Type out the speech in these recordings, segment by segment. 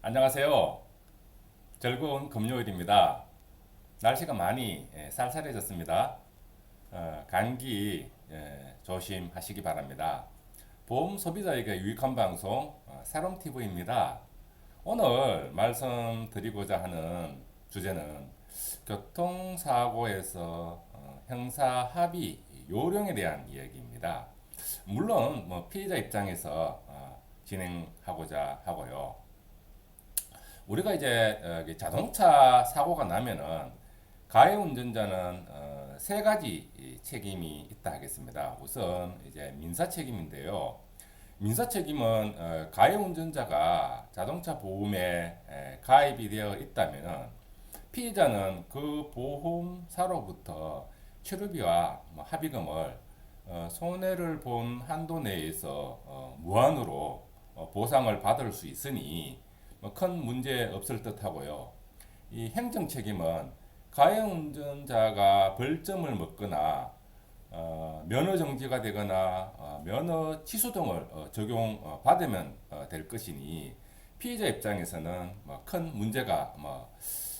안녕하세요. 즐거운 금요일입니다. 날씨가 많이 쌀쌀해졌습니다. 감기 조심하시기 바랍니다. 보험 소비자에게 유익한 방송 사롬TV입니다. 오늘 말씀드리고자 하는 주제는 교통사고에서 형사 합의 요령에 대한 이야기입니다. 물론 피해자 입장에서 진행하고자 하고요. 우리가 이제 자동차 사고가 나면은 가해 운전자는 세 가지 책임이 있다 하겠습니다. 우선 이제 민사 책임인데요. 민사 책임은 가해 운전자가 자동차 보험에 가입이 되어 있다면 피해자는 그 보험사로부터 치료비와 합의금을 손해를 본 한도 내에서 무한으로 보상을 받을 수 있으니 큰 문제 없을 듯하고요. 이 행정 책임은 가해 운전자가 벌점을 먹거나 면허 정지가 되거나 면허 취소 등을 적용 받으면 될 것이니 피해자 입장에서는 큰 문제가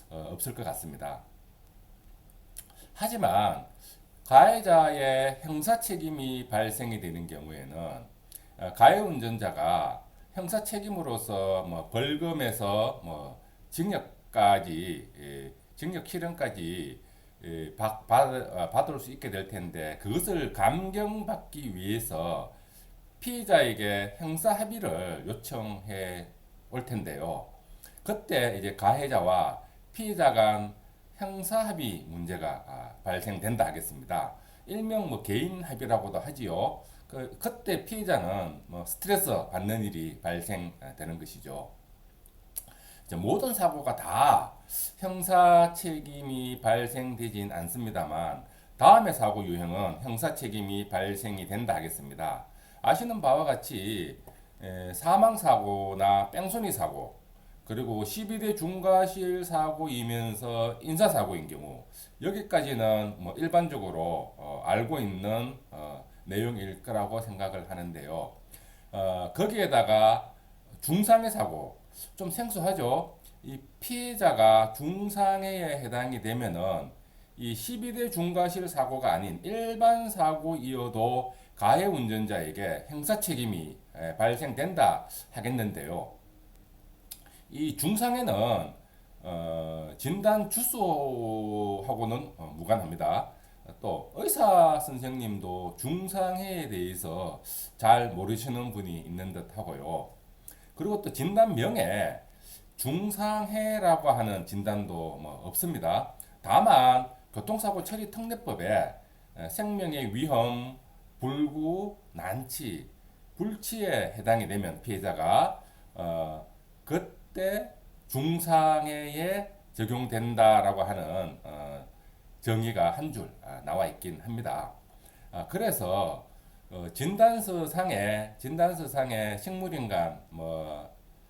없을 것 같습니다. 하지만 가해자의 형사 책임이 발생이 되는 경우에는 가해 운전자가 형사 책임으로서 벌금에서 징역까지 징역 실형까지 받을 수 있게 될 텐데 그것을 감경받기 위해서 피의자에게 형사 합의를 요청해 올 텐데요. 그때 이제 가해자와 피해자 간 형사 합의 문제가 발생된다 하겠습니다. 일명 개인 합의라고도 하지요. 그때 피해자는 스트레스 받는 일이 발생되는 것이죠. 모든 사고가 다 형사 책임이 발생되진 않습니다만 다음의 사고 유형은 형사 책임이 발생이 된다 하겠습니다. 아시는 바와 같이 사망 사고나 뺑소니 사고 그리고 12대 중과실 사고이면서 인사사고인 경우 여기까지는 일반적으로 알고 있는 내용일 거라고 생각을 하는데요. 거기에다가 중상해 사고 좀 생소하죠. 이 피해자가 중상해에 해당이 되면은 이 12대 중과실 사고가 아닌 일반 사고이어도 가해 운전자에게 형사 책임이 발생된다 하겠는데요. 이 중상해는 진단 주소하고는 무관합니다. 또 의사 선생님도 중상해에 대해서 잘 모르시는 분이 있는 듯 하고요. 그리고 또 진단명에 중상해라고 하는 진단도 없습니다. 다만 교통사고 처리 특례법에 생명의 위험, 불구, 난치, 불치에 해당이 되면 피해자가 그때 중상해에 적용된다라고 하는 정의가 한 줄 나와 있긴 합니다. 그래서 진단서상에 식물인간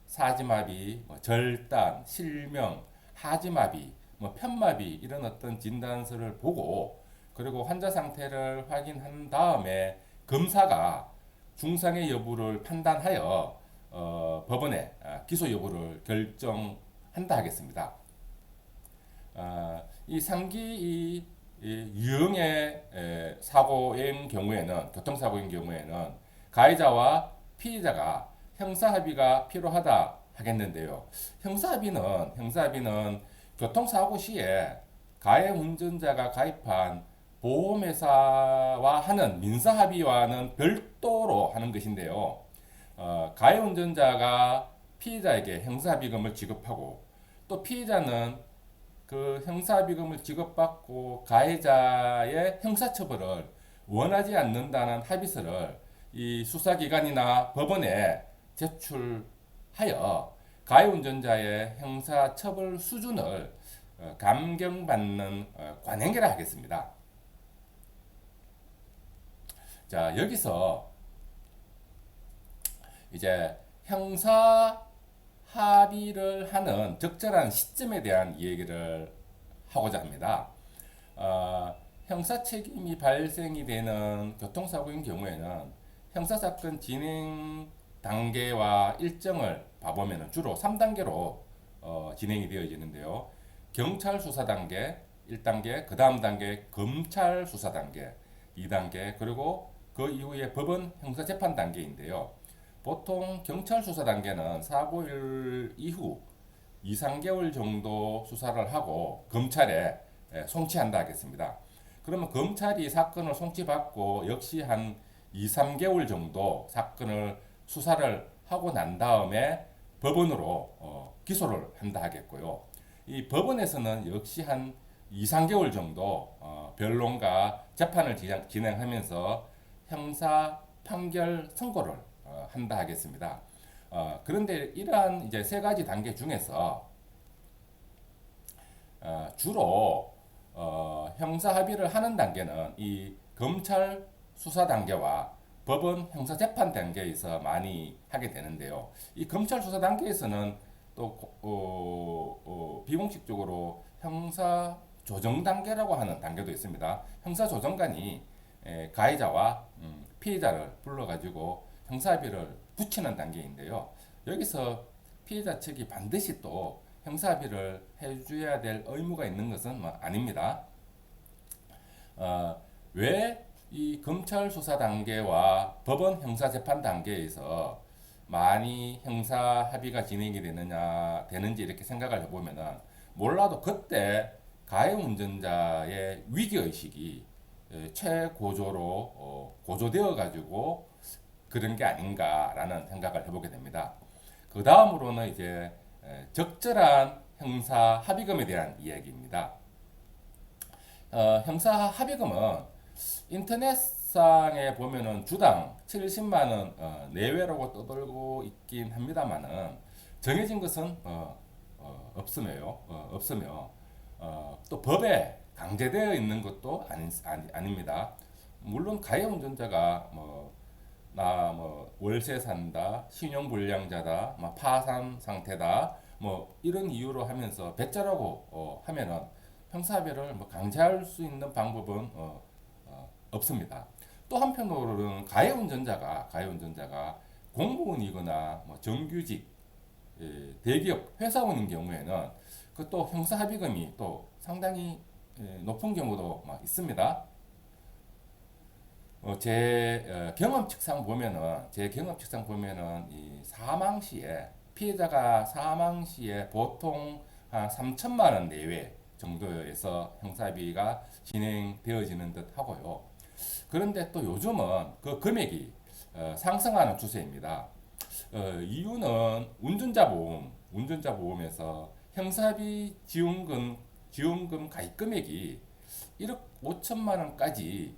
사지마비, 절단, 실명, 하지마비, 편마비 이런 어떤 진단서를 보고 그리고 환자 상태를 확인한 다음에 검사가 중상해 여부를 판단하여 법원에 기소 여부를 결정한다 하겠습니다. 이 상기 유형의 사고인 경우에는 교통사고인 경우에는 가해자와 피해자가 형사 합의가 필요하다 하겠는데요. 형사 합의는 교통사고 시에 가해 운전자가 가입한 보험회사와 하는 민사 합의와는 별도로 하는 것인데요. 가해 운전자가 피해자에게 형사합의금을 지급하고 또 피해자는 그 형사합의금을 지급받고 가해자의 형사처벌을 원하지 않는다는 합의서를 이 수사기관이나 법원에 제출하여 가해 운전자의 형사처벌 수준을 감경받는 관행이라 하겠습니다. 자, 여기서 이제 형사 합의를 하는 적절한 시점에 대한 얘기를 하고자 합니다. 형사 책임이 발생이 되는 교통사고인 경우에는 형사사건 진행 단계와 일정을 봐보면 주로 3단계로 진행이 되어지는데요. 경찰 수사 단계 1단계, 그 다음 단계 검찰 수사 단계 2단계, 그리고 그 이후에 법원 형사 재판 단계인데요. 보통 경찰 수사 단계는 사고일 이후 2, 3개월 정도 수사를 하고 검찰에 송치한다 하겠습니다. 그러면 검찰이 사건을 송치받고 역시 한 2, 3개월 정도 사건을 수사를 하고 난 다음에 법원으로 기소를 한다 하겠고요. 이 법원에서는 역시 한 2, 3개월 정도 변론과 재판을 진행하면서 형사 판결 선고를 한다 하겠습니다. 그런데 이러한 이제 세 가지 단계 중에서 주로 형사 합의를 하는 단계는 이 검찰 수사 단계와 법원 형사 재판 단계에서 많이 하게 되는데요. 이 검찰 수사 단계에서는 또 비공식적으로 형사 조정 단계라고 하는 단계도 있습니다. 형사 조정관이 가해자와 피해자를 불러가지고 형사 합의를 붙이는 단계인데요. 여기서 피해자 측이 반드시 또 형사 합의를 해줘야 될 의무가 있는 것은 아닙니다. 왜 이 검찰 수사 단계와 법원 형사 재판 단계에서 많이 형사 합의가 진행이 되는지 이렇게 생각을 해보면은 몰라도 그때 가해 운전자의 위기 의식이 최고조로 고조되어 가지고 그런 게 아닌가라는 생각을 해보게 됩니다. 그 다음으로는 이제 적절한 형사 합의금에 대한 이야기입니다. 형사 합의금은 인터넷상에 보면은 주당 70만 원 내외라고 떠돌고 있긴 합니다만은 정해진 것은 없으며 또 법에 강제되어 있는 것도 아닙니다. 물론 가해 운전자가 월세 산다, 신용불량자다, 파산 상태다, 이런 이유로 하면서 배째라고 하면은 형사합의를 강제할 수 있는 방법은 없습니다. 또 한편으로는 가해 운전자가 공무원이거나 정규직 대기업 회사원인 경우에는 그 또 형사합의금이 또 상당히 높은 경우도 있습니다. 제 경험 측상 보면은 이 피해자가 사망 시에 보통 한 3천만 원 내외 정도에서 형사합의가 진행되어지는 듯 하고요. 그런데 또 요즘은 그 금액이 상승하는 추세입니다. 이유는 운전자 보험에서 형사합의 지원금 가입 금액이 1억 5천만 원까지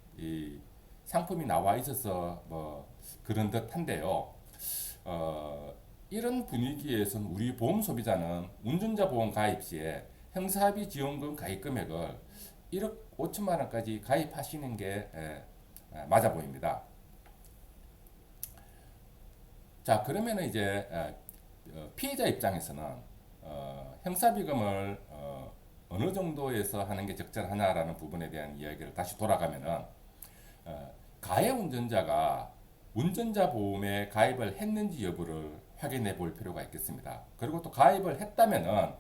상품이 나와 있어서 그런 듯한데요. 이런 분위기에서는 우리 보험 소비자는 운전자 보험 가입 시에 형사합의 지원금 가입 금액을 1억 5천만 원까지 가입하시는 게 맞아 보입니다. 자, 그러면 이제 피해자 입장에서는 형사비금을 어느 정도에서 하는 게 적절하냐라는 부분에 대한 이야기를 다시 돌아가면은 가해 운전자가 운전자 보험에 가입을 했는지 여부를 확인해 볼 필요가 있겠습니다. 그리고 또 가입을 했다면은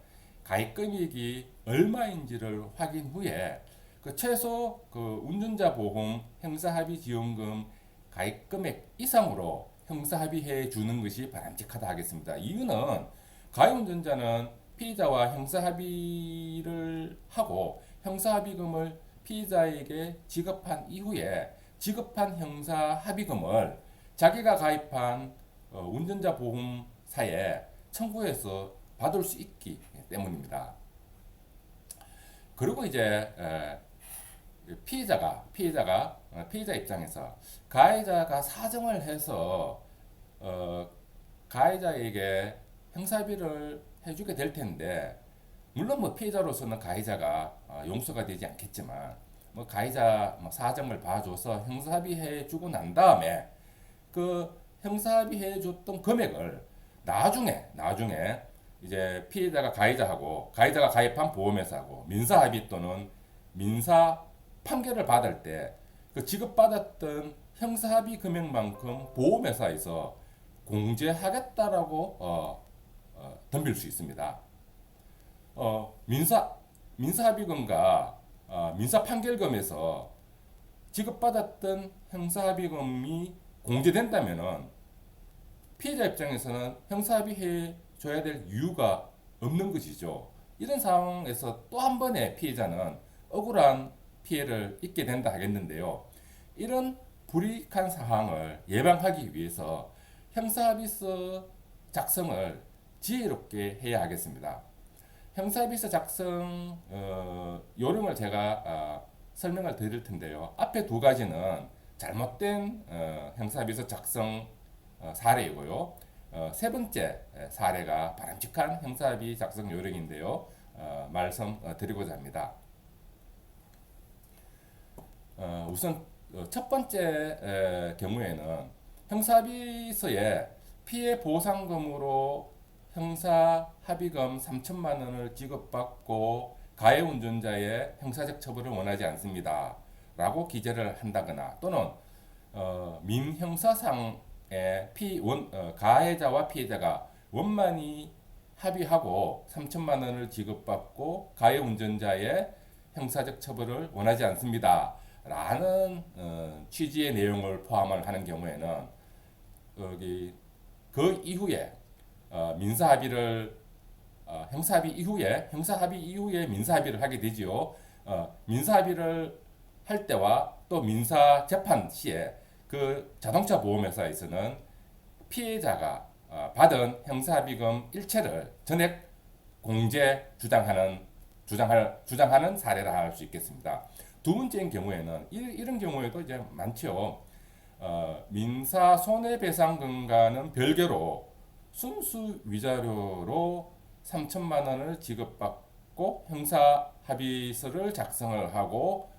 가입 금액이 얼마인지를 확인 후에 그 최소 그 운전자 보험 형사합의 지원금 가입 금액 이상으로 형사합의해 주는 것이 바람직하다 하겠습니다. 이유는 가해 운전자는 피의자와 형사합의를 하고 형사합의금을 피의자에게 지급한 이후에 지급한 형사합의금을 자기가 가입한 운전자 보험사에 청구해서 받을 수 있기 때문입니다. 그리고 이제 피해자 입장에서 가해자가 사정을 해서 가해자에게 형사합의를 해주게 될 텐데, 물론 피해자로서는 가해자가 용서가 되지 않겠지만 가해자 사정을 봐줘서 형사합의해 주고 난 다음에 그 형사합의해 줬던 금액을 나중에 이제 피해자가 가해자가 가입한 보험회사하고 민사합의 또는 민사 판결을 받을 때 그 지급받았던 형사합의 금액만큼 보험회사에서 공제하겠다라고 덤빌 수 있습니다. 민사합의금과 민사 판결금에서 지급받았던 형사합의금이 공제된다면은 피해자 입장에서는 형사합의해 줘야 될 이유가 없는 것이죠. 이런 상황에서 또 한 번의 피해자는 억울한 피해를 입게 된다 하겠는데요. 이런 불이익한 상황을 예방하기 위해서 형사합의서 작성을 지혜롭게 해야 하겠습니다. 형사합의서 작성 요령을 제가 설명을 드릴 텐데요. 앞에 두 가지는 잘못된 형사합의서 작성 사례이고요. 세 번째 사례가 바람직한 형사합의 작성 요령인데요. 말씀드리고자 합니다. 우선 첫 번째 경우에는 형사합의서에 피해 보상금으로 형사합의금 3천만 원을 지급받고 가해 운전자의 형사적 처벌을 원하지 않습니다. 라고 기재를 한다거나 또는 민형사상의 가해자와 피해자가 원만히 합의하고 3천만 원을 지급받고 가해 운전자의 형사적 처벌을 원하지 않습니다. 라는 취지의 내용을 포함을 하는 경우에는 그 이후에 민사합의를 형사합의 이후에 민사합의를 하게 되지요. 민사합의를 할 때와 또 민사 재판 시에 그 자동차 보험회사에서는 피해자가 받은 형사합의금 일체를 전액 공제 주장하는 사례라 할 수 있겠습니다. 두 번째인 경우에는 이런 경우에도 이제 많죠. 민사 손해배상금과는 별개로 순수 위자료로 3천만 원을 지급받고 형사 합의서를 작성을 하고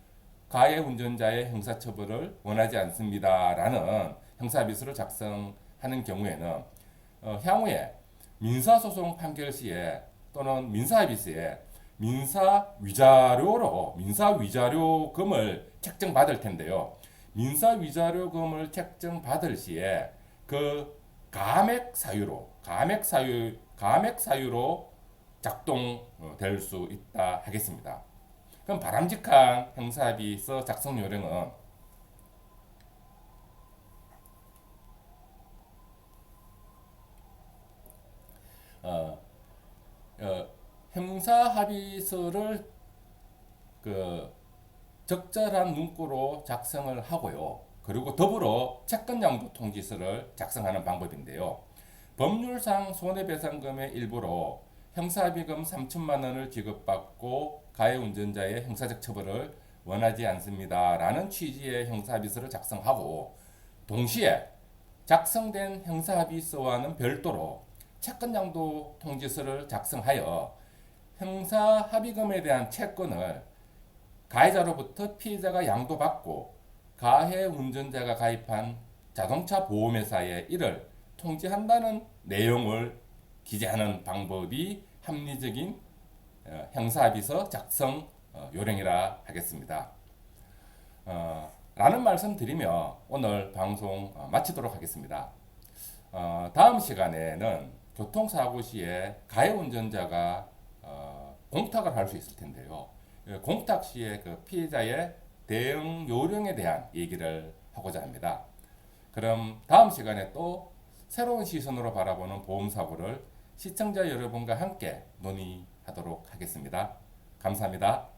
가해 운전자의 형사처벌을 원하지 않습니다라는 형사 합의서를 작성하는 경우에는 향후에 민사소송 판결 시에 또는 민사 합의서에 민사 위자료금을 책정받을 텐데요. 민사 위자료금을 책정받을 시에 그 감액 사유로 작동될 수 있다 하겠습니다. 그럼 바람직한 형사합의서 작성 요령은 형사합의서를 적절한 문구로 작성을 하고요. 그리고 더불어 채권양도 통지서를 작성하는 방법인데요. 법률상 손해배상금의 일부로 형사합의금 3천만 원을 지급받고 가해 운전자의 형사적 처벌을 원하지 않습니다라는 취지의 형사합의서를 작성하고 동시에 작성된 형사합의서와는 별도로 채권양도 통지서를 작성하여 형사합의금에 대한 채권을 가해자로부터 피해자가 양도받고 가해 운전자가 가입한 자동차 보험회사에 이를 통지한다는 내용을 기재하는 방법이 합리적인 형사합의서 작성 요령이라 하겠습니다. 라는 말씀 드리며 오늘 방송 마치도록 하겠습니다. 다음 시간에는 교통사고 시에 가해 운전자가 공탁을 할 수 있을 텐데요. 공탁 시에 그 피해자의 대응 요령에 대한 얘기를 하고자 합니다. 그럼 다음 시간에 또 새로운 시선으로 바라보는 보험사고를 시청자 여러분과 함께 논의하도록 하겠습니다. 감사합니다.